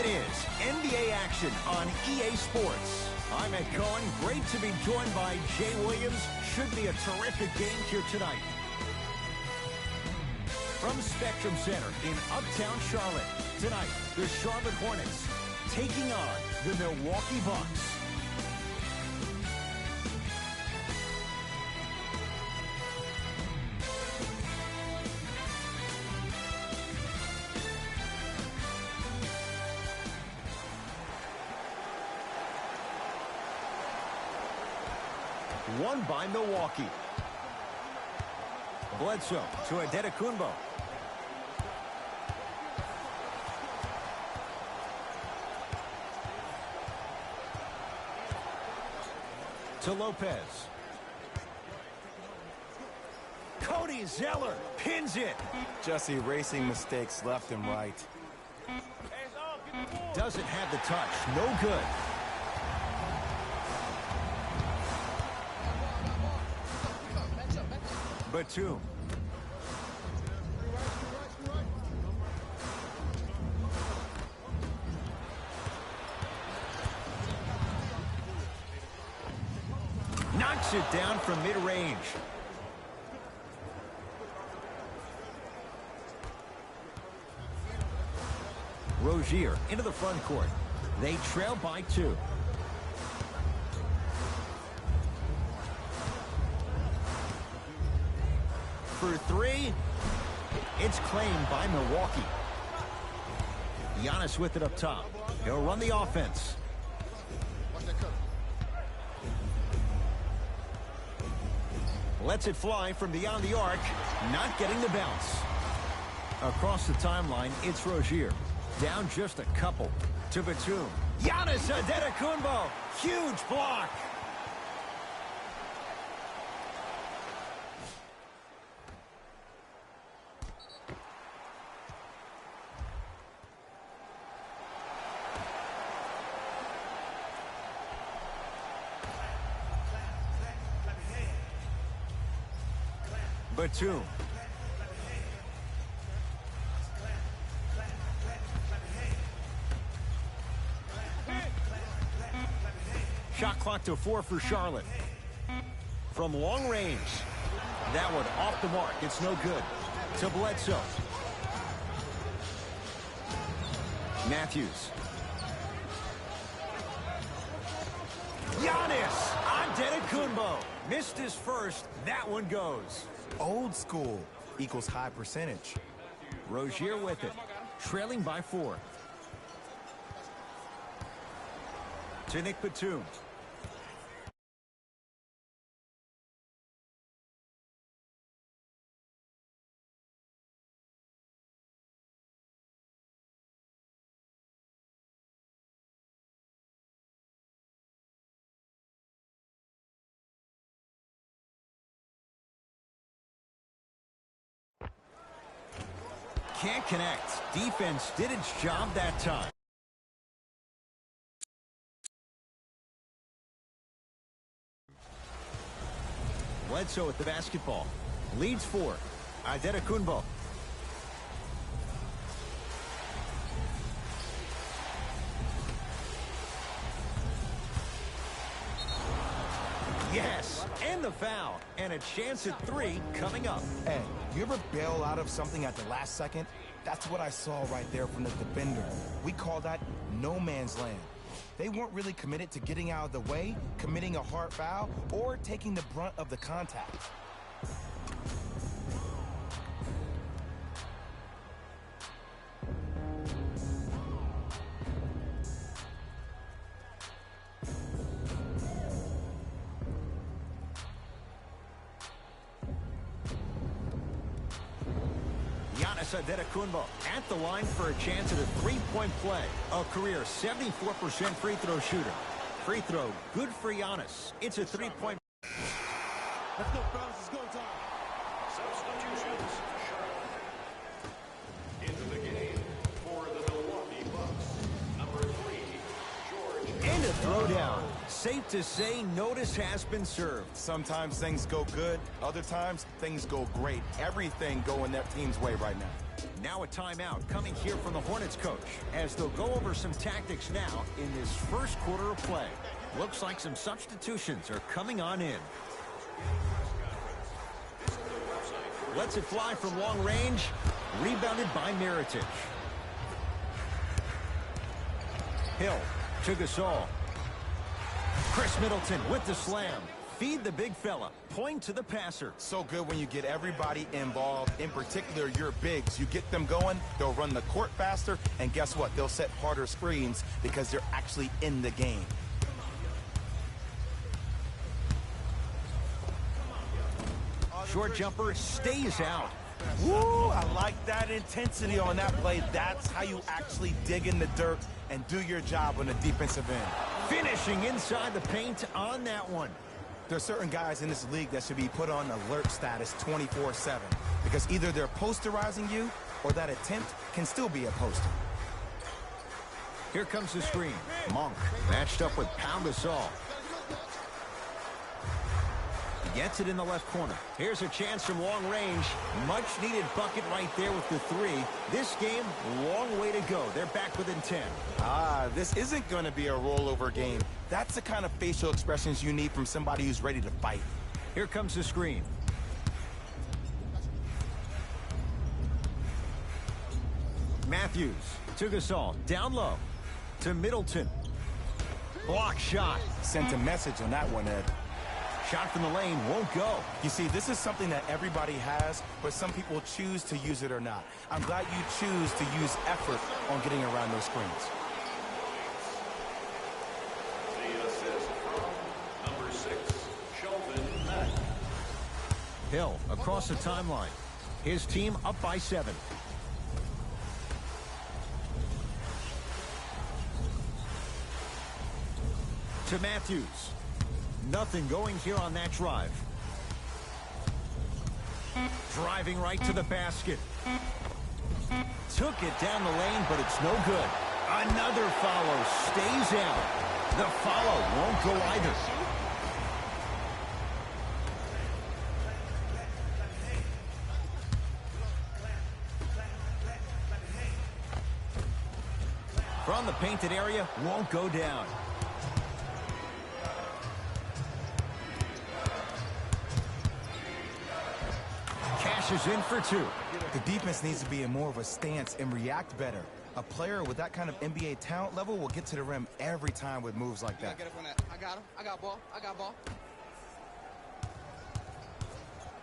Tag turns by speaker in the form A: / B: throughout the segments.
A: is NBA action on EA Sports. I'm Ed Cohen. Great to be joined by Jay Williams. Should be a terrific game here tonight. From Spectrum Center in Uptown Charlotte, tonight, the Charlotte Hornets taking on the Milwaukee Bucks. Won by Milwaukee. Bledsoe to Antetokounmpo. To Lopez. Cody Zeller pins it.
B: Just erasing mistakes left and right.
A: Doesn't have the touch. No good. Batum. Knocks it down from mid-range. Rozier into the front court. They trail by 2. For 3, it's claimed by Milwaukee. Giannis with it up top. He'll run the offense. Lets it fly from beyond the arc, not getting the bounce. Across the timeline, it's Rozier. Down just a couple. To Batum. Giannis Antetokounmpo. Huge block. Batum. Shot clock to 4 for Charlotte. From long range. That one off the mark. It's no good. To Bledsoe. Matthews. Giannis Antetokounmpo. Missed his first. That one goes.
B: Old school equals high percentage.
A: Rozier with it. Trailing by 4. To Nick Batum. Can't connect. Defense did its job that time. Bledsoe with the basketball. Leads 4. Antetokounmpo. Yes, and the foul. And a chance at 3 coming up.
B: Hey, you ever bail out of something at the last second? That's what I saw right there from the defender. We call that no man's land. They weren't really committed to getting out of the way, committing a hard foul, or taking the brunt of the contact.
A: Giannis Antetokounmpo at the line for a chance at a 3-point play. A career 74% free throw shooter. Free throw, good for Giannis. It's a 3-point.
C: Let's go, fellas. It's go time.
D: Substitutions. Into the game for the Milwaukee Bucks. Number 3, George.
A: And a throwdown. Safe to say, notice has been served.
B: Sometimes things go good. Other times, things go great. Everything going their team's way right now.
A: Now a timeout coming here from the Hornets coach as they'll go over some tactics now in this first quarter of play. Looks like some substitutions are coming on in. Lets it fly from long range. Rebounded by Mirotic. Hill to Gasol. Chris Middleton with the slam. Feed the big fella. Point to the passer.
B: So good when you get everybody involved, in particular your bigs. You get them going, they'll run the court faster, and guess what? They'll set harder screens because they're actually in the game.
A: Short jumper stays out.
B: Woo, I like that intensity on that play. That's how you actually dig in the dirt and do your job on the defensive end.
A: Finishing inside the paint on that one.
B: There are certain guys in this league that should be put on alert status 24/7 because either they're posterizing you or that attempt can still be a poster.
A: Here comes the screen. Monk matched up with Pau Gasol. Gets it in the left corner. Here's a chance from long range. Much needed bucket right there with the three. This game, long way to go. They're back within 10.
B: This isn't going to be a rollover game. That's the kind of facial expressions you need from somebody who's ready to fight.
A: Here comes the screen. Matthews to Gasol. Down low to Middleton. Block shot.
B: Sent a message on that one, Ed.
A: Shot from the lane won't go.
B: You see, this is something that everybody has, but some people choose to use it or not. I'm glad you choose to use effort on getting around those screens.
D: The assist from number 6, Shelvin Mack.
A: Hill across the timeline. His team up by 7. To Matthews. Nothing going here on that drive. Driving right to the basket. Took it down the lane, but it's no good. Another follow stays out. The follow won't go either. From the painted area, won't go down. Is in for 2.
B: The defense needs to be in more of a stance and react better. A player with that kind of NBA talent level will get to the rim every time with moves like that.
E: I got him. I got ball. I got ball.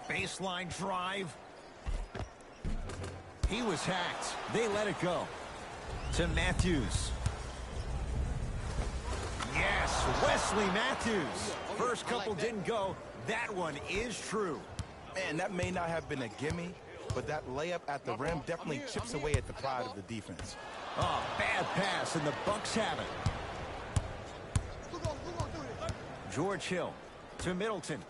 A: Baseline drive. He was hacked. They let it go. To Matthews. Yes, Wesley Matthews. First couple didn't go. That one is true.
B: Man, that may not have been a gimme, but that layup at the rim definitely chips away at the pride of the defense.
A: Oh, bad pass, and the Bucks have it. George Hill to Middleton.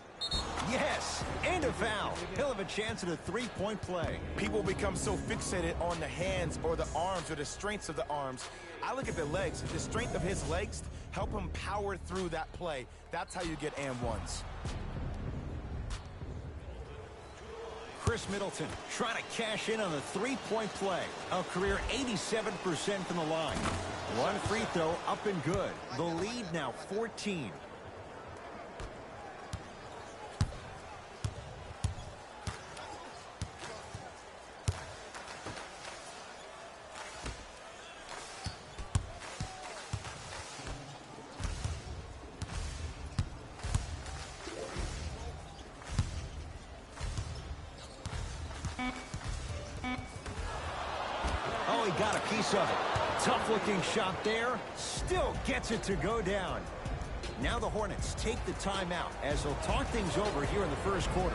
A: Yes, and a foul. He'll have a chance at a three-point play.
B: People become so fixated on the hands or the arms or the strengths of the arms. I look at the legs. The strength of his legs help him power through that play. That's how you get and ones.
A: Chris Middleton trying to cash in on the three-point play. A career 87% from the line. One free throw up and good. The lead now 14. Got a piece of it. Tough-looking shot there. Still gets it to go down. Now the Hornets take the timeout as they'll talk things over here in the first quarter.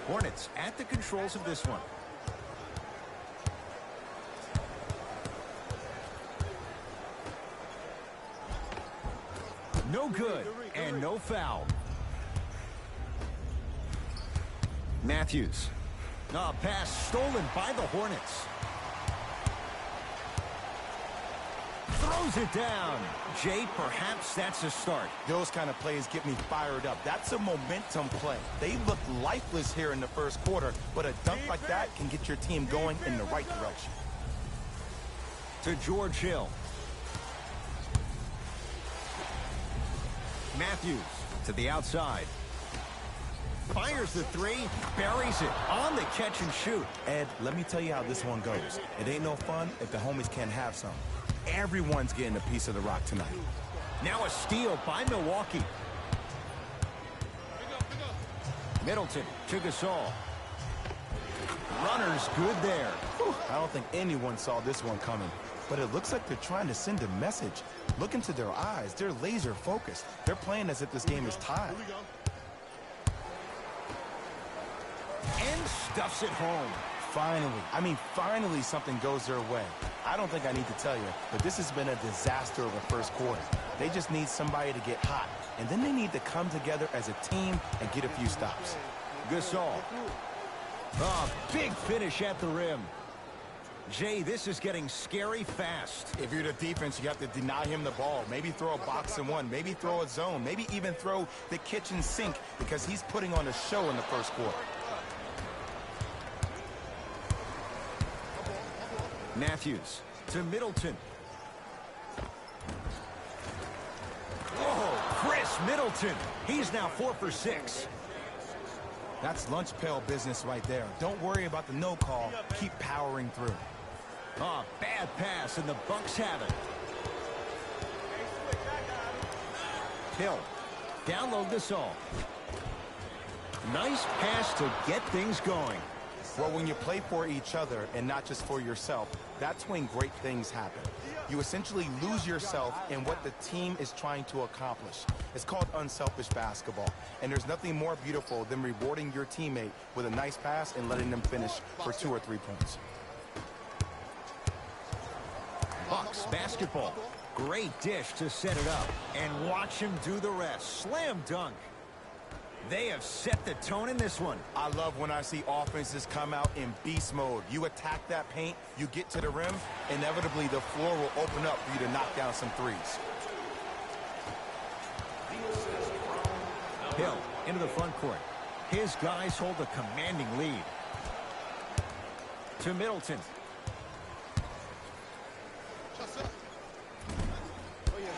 A: Hornets at the controls of this one. No good and no foul. Matthews. A pass stolen by the Hornets. throws it down. Jay, perhaps that's a start.
B: Those kind of plays get me fired up. That's a momentum play. They looked lifeless here in the first quarter, but a dunk like that can get your team going in the right direction.
A: To George Hill. Matthews to the outside. Fires the three, buries it on the catch and shoot.
B: Ed, let me tell you how this one goes. It ain't no fun if the homies can't have some. Everyone's getting a piece of the rock tonight.
A: Now a steal by Milwaukee. Middleton to Gasol. Runner's good there.
B: Whew, I don't think anyone saw this one coming, but it looks like they're trying to send a message. Look into their eyes. They're laser focused. They're playing as if this game is tied.
A: And stuffs it home.
B: Finally something goes their way. I don't think I need to tell you, but this has been a disaster of a first quarter. They just need somebody to get hot, and then they need to come together as a team and get a few stops.
A: Gasol. Oh, big finish at the rim. Jay, this is getting scary fast.
B: If you're the defense, you have to deny him the ball. Maybe throw a box and one. Maybe throw a zone. Maybe even throw the kitchen sink because he's putting on a show in the first quarter.
A: Matthews to Middleton. Oh, Chris Middleton. He's now 4 for 6.
B: That's lunch pail business right there. Don't worry about the no call. Keep powering through.
A: Oh, bad pass, and the Bucks have it. Hill. Down low Gasol. Nice pass to get things going.
B: Well, when you play for each other and not just for yourself, that's when great things happen. You essentially lose yourself in what the team is trying to accomplish. It's called unselfish basketball. And there's nothing more beautiful than rewarding your teammate with a nice pass and letting them finish for 2 or 3 points.
A: Bucks basketball. Great dish to set it up. And watch him do the rest. Slam dunk. They have set the tone in this one.
B: I love when I see offenses come out in beast mode. You attack that paint, you get to the rim, inevitably the floor will open up for you to knock down some threes.
A: Hill into the front court. His guys hold a commanding lead. To Middleton.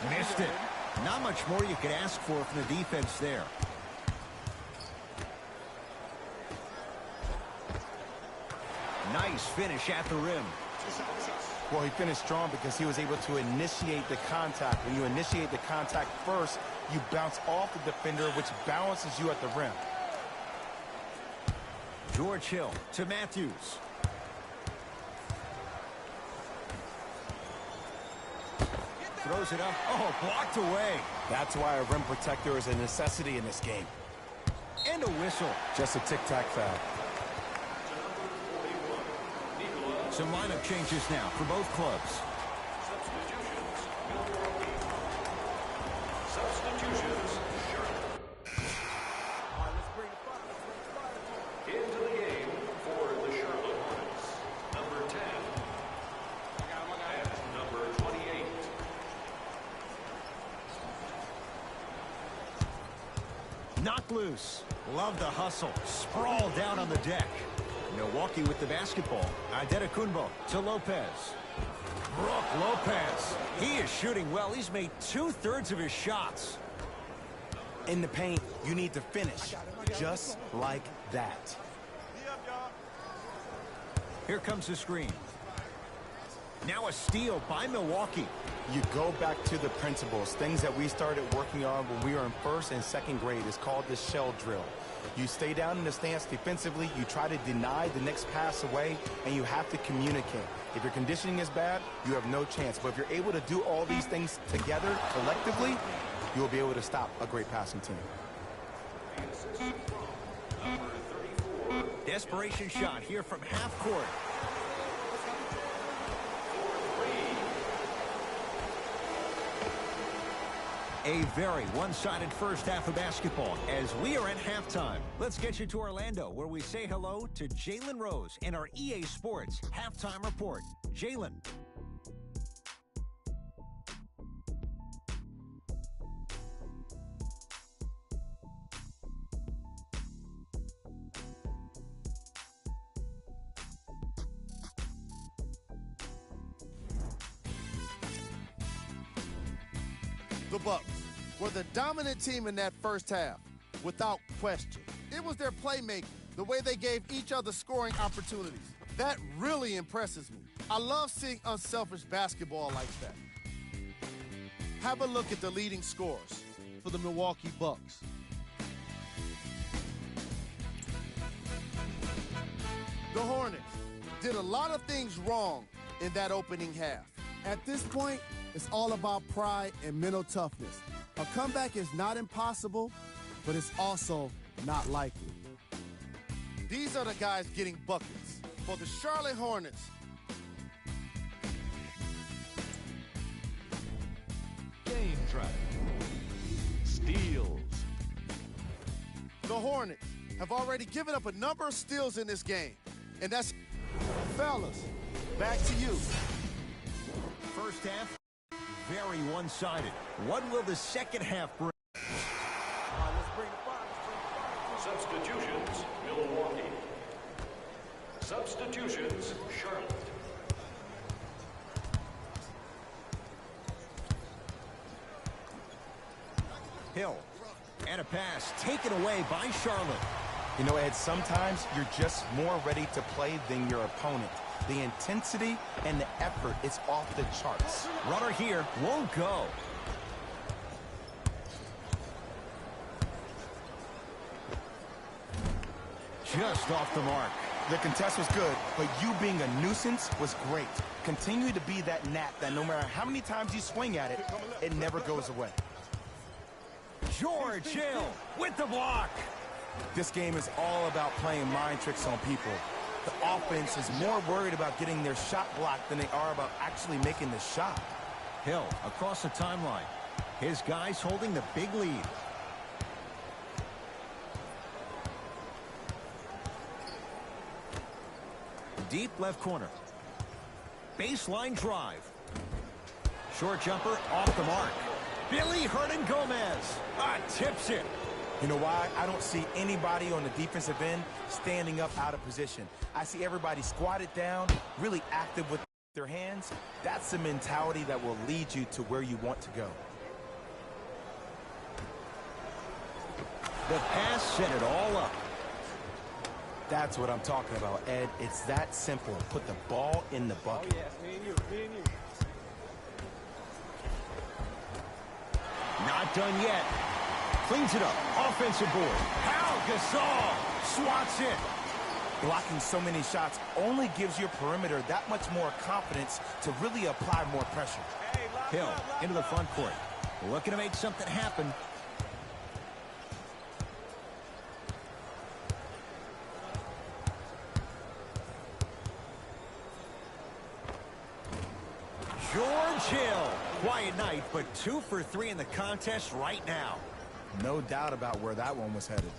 A: Missed it. Not much more you could ask for from the defense there. Nice finish at the rim.
B: Well, he finished strong because he was able to initiate the contact. When you initiate the contact first, you bounce off the defender, which balances you at the rim.
A: George Hill to Matthews. Throws it up. Oh, blocked away.
B: That's why a rim protector is a necessity in this game.
A: And a whistle.
B: Just a tic-tac foul.
A: Some lineup changes now for both clubs.
D: Substitutions. Into the game for the Charlotte Hornets. Number 10. And number 28.
A: Knocked loose. Love the hustle. Sprawl down on the deck. Milwaukee with the basketball. Antetokounmpo to Lopez. Brook Lopez. He is shooting well. He's made 2/3 of his shots.
B: In the paint, you need to finish. Just like that.
A: Here comes the screen. Now a steal by Milwaukee.
B: You go back to the principles, things that we started working on when we were in 1st and 2nd grade. It's called the shell drill. You stay down in the stance defensively, you try to deny the next pass away, and you have to communicate. If your conditioning is bad, you have no chance. But if you're able to do all these things together, collectively, you'll be able to stop a great passing team.
A: Desperation shot here from half court. A very one-sided first half of basketball as we are at halftime. Let's get you to Orlando, where we say hello to Jalen Rose in our EA Sports Halftime Report. Jalen.
F: The Bucks were the dominant team in that first half, without question. It was their playmaking, the way they gave each other scoring opportunities. That really impresses me. I love seeing unselfish basketball like that. Have a look at the leading scorers for the Milwaukee Bucks. The Hornets did a lot of things wrong in that opening half.
G: At this point, it's all about pride and mental toughness. A comeback is not impossible, but it's also not likely.
F: These are the guys getting buckets for the Charlotte Hornets.
D: Game track. Steals.
F: The Hornets have already given up a number of steals in this game. And that's, fellas, back to you.
A: First half, very one-sided. What will the second half bring?
D: Substitutions, Milwaukee. Substitutions, Charlotte.
A: Hill, and a pass taken away by Charlotte.
B: You know, Ed, sometimes you're just more ready to play than your opponent. The intensity and the effort is off the charts.
A: Runner here won't go. Just off the mark.
B: The contest was good, but you being a nuisance was great. Continue to be that gnat that no matter how many times you swing at it, it never goes away.
A: George Hill with the block.
B: This game is all about playing mind tricks on people. The offense is more worried about getting their shot blocked than they are about actually making the shot.
A: Hill across the timeline. His guys holding the big lead. Deep left corner. Baseline drive. Short jumper off the mark. Billy Hernangomez tips it.
B: You know why? I don't see anybody on the defensive end standing up out of position. I see everybody squatted down, really active with their hands. That's the mentality that will lead you to where you want to go.
A: The pass set it all up.
B: That's what I'm talking about, Ed. It's that simple. Put the ball in the bucket.
C: Oh, yes, me and you, me and you.
A: Not done yet. Cleans it up. Offensive board. Pau Gasol swats it.
B: Blocking so many shots only gives your perimeter that much more confidence to really apply more pressure.
A: Hill into the front court. Looking to make something happen. George Hill. Quiet night, but 2 for 3 in the contest right now.
B: No doubt about where that one was headed.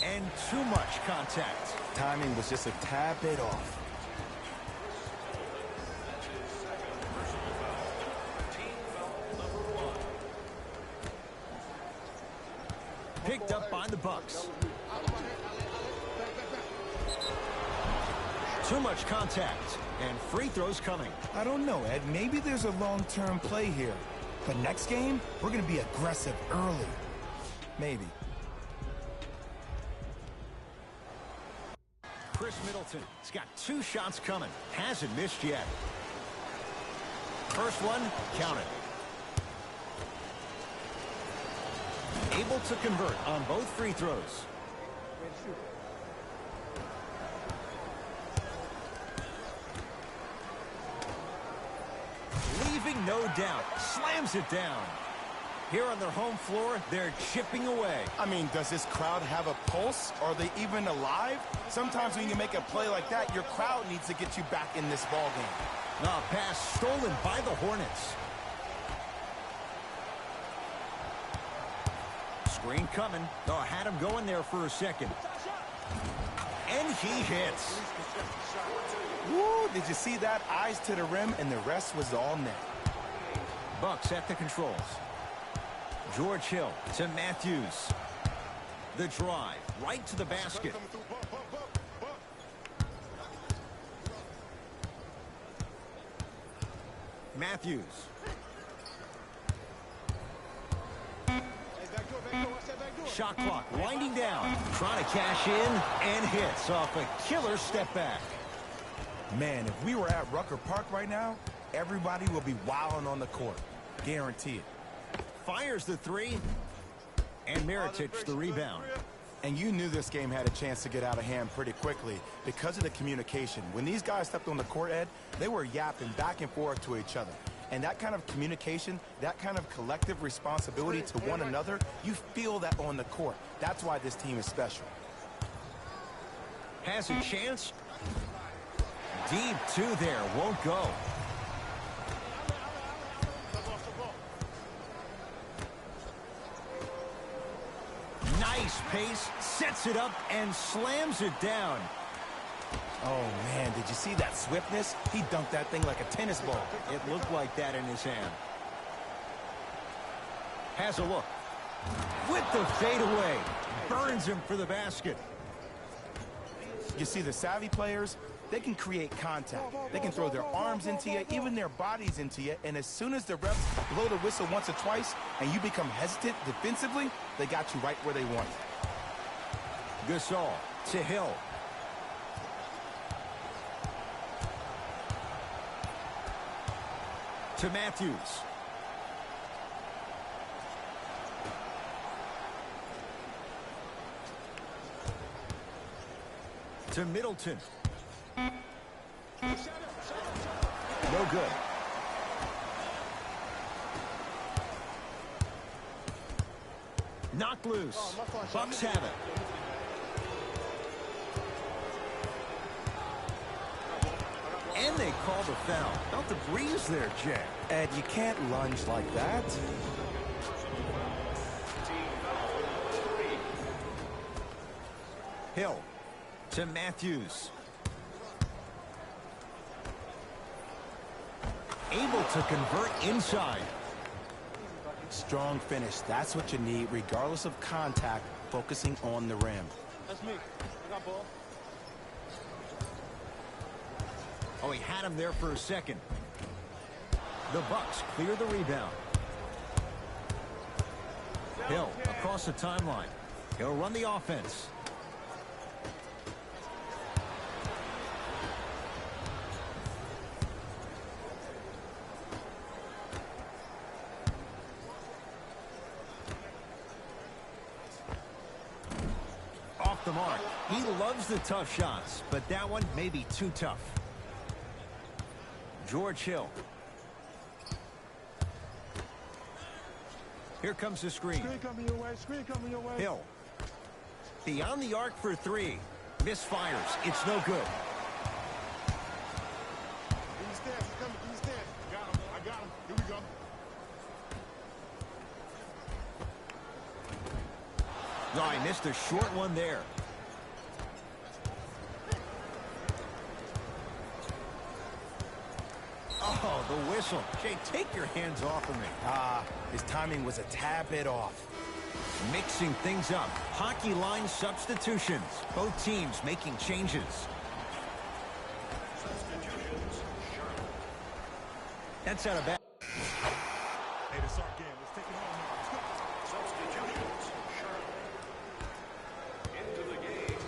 A: And too much contact.
B: Timing was just a tad bit off.
A: Picked up by the Bucks. Too much contact, and free throws coming.
B: I don't know, Ed. Maybe there's a long-term play here. But next game, we're going to be aggressive early. Maybe.
A: Chris Middleton has got 2 shots coming. Hasn't missed yet. First one, counted. Able to convert on both free throws. Leaving no doubt. Slams it down. Here on their home floor, they're chipping away.
B: I mean, does this crowd have a pulse? Are they even alive? Sometimes when you make a play like that, your crowd needs to get you back in this ball game.
A: A pass stolen by the Hornets. Screen coming. Oh, had him going there for a second. And he hits.
B: Woo, did you see that? Eyes to the rim, and the rest was all net.
A: Bucks at the controls. George Hill to Matthews. The drive right to the basket. Matthews. Shot clock winding down. Trying to cash in and hits off a killer step back.
B: Man, if we were at Rucker Park right now, everybody will be wilding on the court. Guarantee it.
A: Fires the three. And Mirotic the rebound.
B: And you knew this game had a chance to get out of hand pretty quickly because of the communication. When these guys stepped on the court, Ed, they were yapping back and forth to each other. And that kind of communication, that kind of collective responsibility to one another, you feel that on the court. That's why this team is special.
A: Has a chance. Deep two there, won't go. Nice pace, sets it up and slams it down.
B: Oh, man, did you see that swiftness? He dunked that thing like a tennis ball.
A: It looked like that in his hand. Has a look. With the fadeaway. Burns him for the basket.
B: You see, the savvy players, they can create contact. They can throw their arms into you, even their bodies into you, and as soon as the refs blow the whistle once or twice and you become hesitant defensively, they got you right where they want you.
A: Gasol to Hill. To Matthews. To Middleton. No good. Knocked loose. Bucks have it. And they call the foul. Felt the breeze there, Jay.
B: Ed, you can't lunge like that.
A: Hill to Matthews. Able to convert inside.
B: Strong finish. That's what you need, regardless of contact, focusing on the rim.
C: That's me. I got ball.
A: Oh, he had him there for a second. The Bucks clear the rebound. Hill across the timeline. He'll run the offense. Off the mark. He loves the tough shots, but that one may be too tough. George Hill. Here comes the screen.
C: Screen coming your way. Screen coming your way.
A: Hill. Beyond the arc for three. Misfires. It's no good.
C: He's there. He's coming. He's there. Got him. I got him. Here we go.
A: No, I missed a short one there. Oh, the whistle. Jay, take your hands off of me.
B: His timing was a tad bit off.
A: Mixing things up. Hockey line substitutions. Both teams making changes. That's out of bad.
C: Hey, this is our game. Let's take it home now. Let's go.
D: Substitutions. Charlotte. Into the game.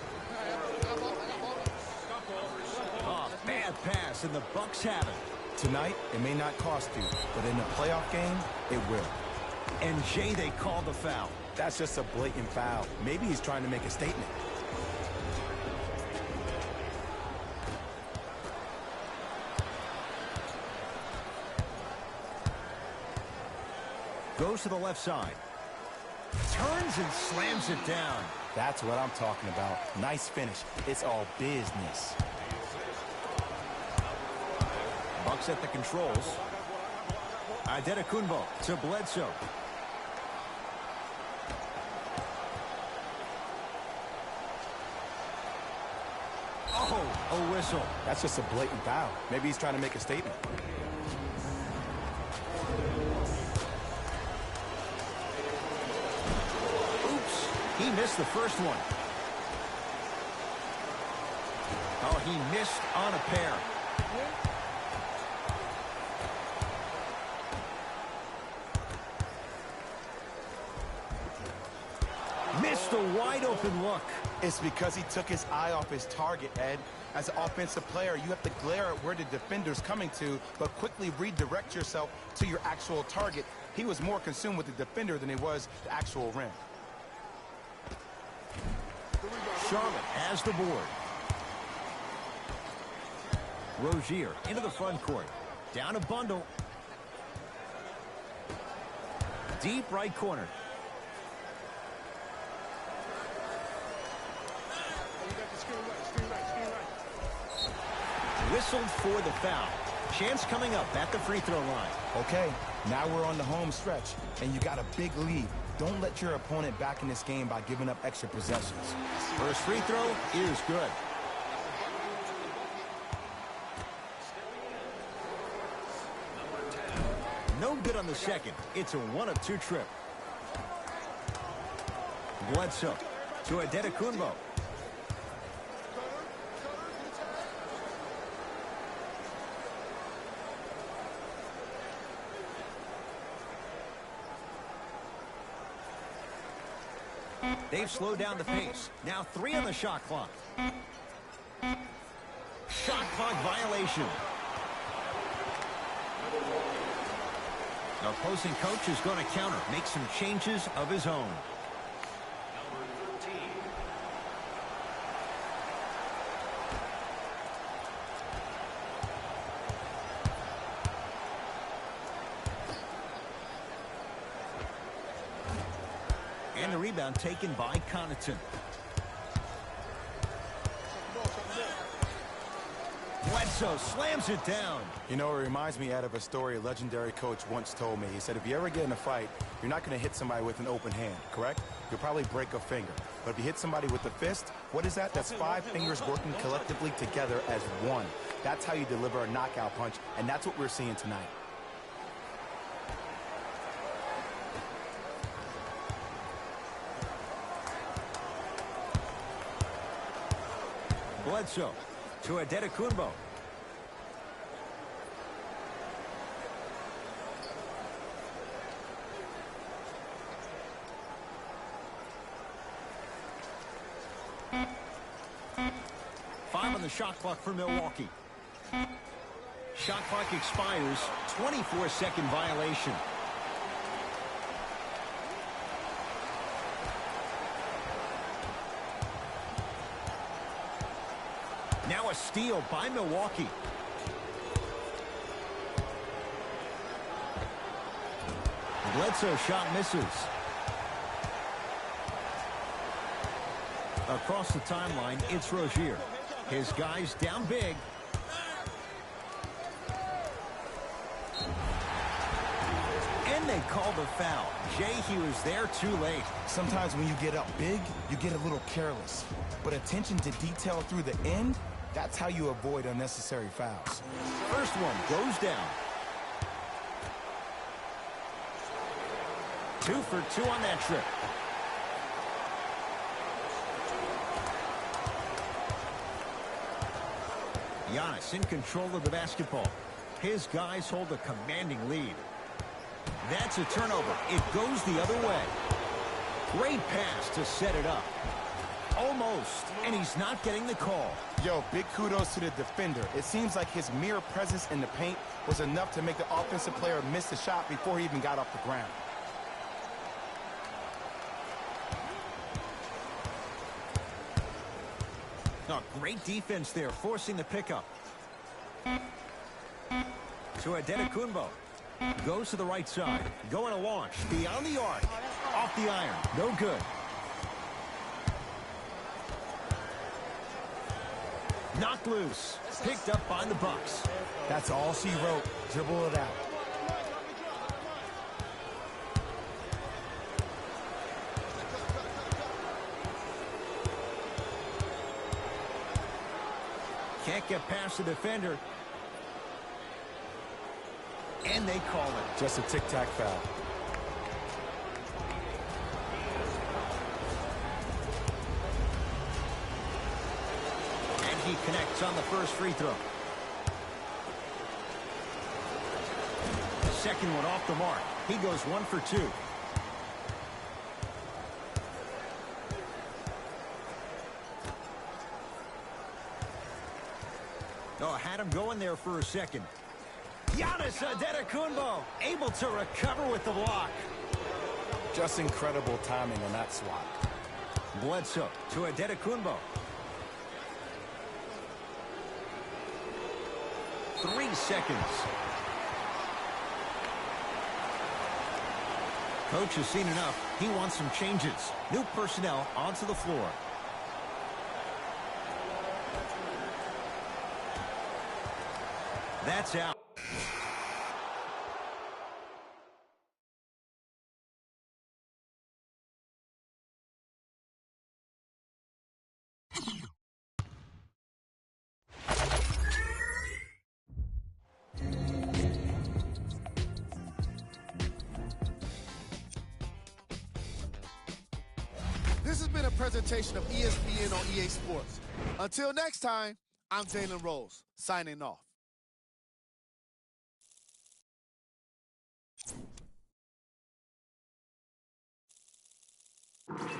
A: Oh, bad pass, and the Bucks have it.
B: Tonight, it may not cost you, but in a playoff game, it will.
A: And Jay, they call the foul.
B: That's just a blatant foul. Maybe he's trying to make a statement.
A: Goes to the left side. Turns and slams it down.
B: That's what I'm talking about. Nice finish. It's all business.
A: Bucks at the controls. Adetokunbo to Bledsoe. Oh, a whistle.
B: That's just a blatant foul. Maybe he's trying to make a statement.
A: Oops, he missed the first one. Oh, he missed on a pair. wide open look.
B: It's because he took his eye off his target, Ed. As an offensive player, you have to glare at where the defender's coming to, but quickly redirect yourself to your actual target. He was more consumed with the defender than he was the actual rim.
A: Charlotte has the board. Rozier into the front court. Down a bundle. Deep right corner. Whistled for the foul. Chance coming up at the free throw line.
B: Okay, now we're on the home stretch, and you got a big lead. Don't let your opponent back in this game by giving up extra possessions.
A: First free throw is good. No good on the second. It's a 1-of-2 trip. Bledsoe to Adetokunbo. They've slowed down the pace. Now 3 on the shot clock. Shot clock violation. The opposing coach is going to counter, make some changes of his own. And the rebound taken by Connaughton. Bledsoe slams it down.
B: You know, it reminds me, Ed, of a story a legendary coach once told me. He said, if you ever get in a fight, you're not going to hit somebody with an open hand, correct? You'll probably break a finger. But if you hit somebody with a fist, what is that? That's 5 fingers working collectively together as one. That's how you deliver a knockout punch, and that's what we're seeing tonight.
A: Bledsoe to Adetokunbo. Five on the shot clock for Milwaukee. Shot clock expires. 24-second violation. Now a steal by Milwaukee. Bledsoe shot misses. Across the timeline, it's Rozier. His guys down big. And they call the foul. Jay, he was there too late.
B: Sometimes when you get up big, you get a little careless. But attention to detail through the end, that's how you avoid unnecessary fouls.
A: First one goes down. 2 for 2 on that trip. Giannis in control of the basketball. His guys hold a commanding lead. That's a turnover. It goes the other way. Great pass to set it up. Almost, and he's not getting the call.
B: Yo, big kudos to the defender. It seems like his mere presence in the paint was enough to make the offensive player miss the shot before he even got off the ground.
A: Oh, great defense there, forcing the pickup. To Adetokunbo. Goes to the right side. Going to launch. Beyond the arc. Off the iron. No good. Knocked loose. Picked up by the Bucks.
B: That's all she wrote. Dribble it out.
A: Can't get past the defender. And they call it.
B: Just a tic-tac foul.
A: And he connects on the first free throw. The second one off the mark. He goes 1 for 2. had him going there for a second. Giannis Antetokounmpo able to recover with the block.
B: Just incredible timing on that swat.
A: Bledsoe to Antetokounmpo. 3 seconds. Coach has seen enough. He wants some changes. New personnel onto the floor. That's out.
F: This has been a presentation of ESPN on EA Sports. Until next time, I'm Jalen Rose, signing off.
D: You